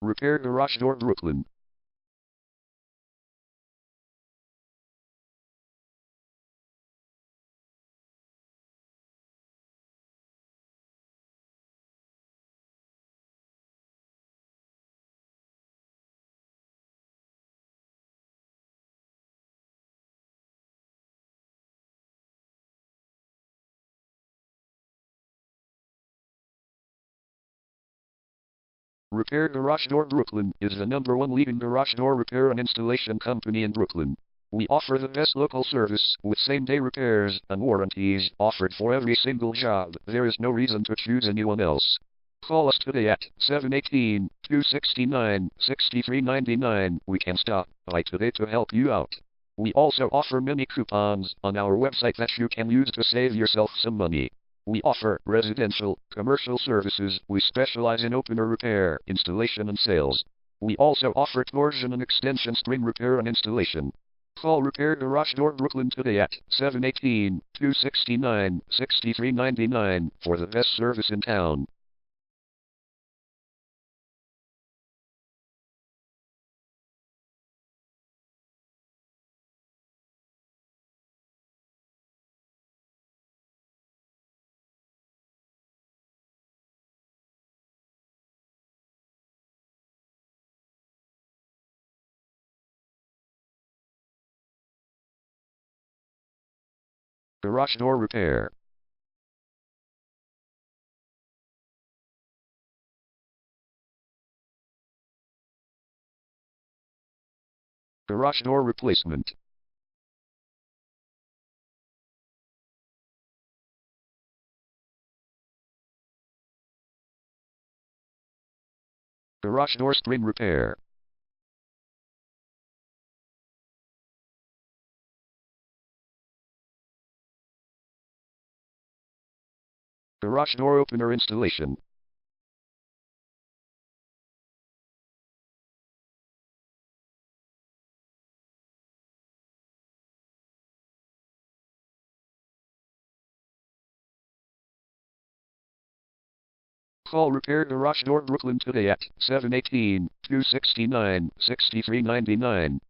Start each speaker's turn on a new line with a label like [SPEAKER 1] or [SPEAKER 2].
[SPEAKER 1] Repair Garage Door Brooklyn. Repair Garage Door Brooklyn is the #1 leading garage door repair and installation company in Brooklyn. We offer the best local service with same-day repairs and warranties offered for every single job. There is no reason to choose anyone else. Call us today at 718-269-6399. We can stop by today to help you out. We also offer many coupons on our website that you can use to save yourself some money. We offer residential, commercial services. We specialize in opener repair, installation and sales. We also offer torsion and extension string repair and installation. Call Repair Garage Door Brooklyn today at 718-269-6399 for the best service in town. Garage door repair. Garage door replacement. Garage door string repair. Garage door opener installation. Call Repair Garage Door Brooklyn today at 718-269-6399.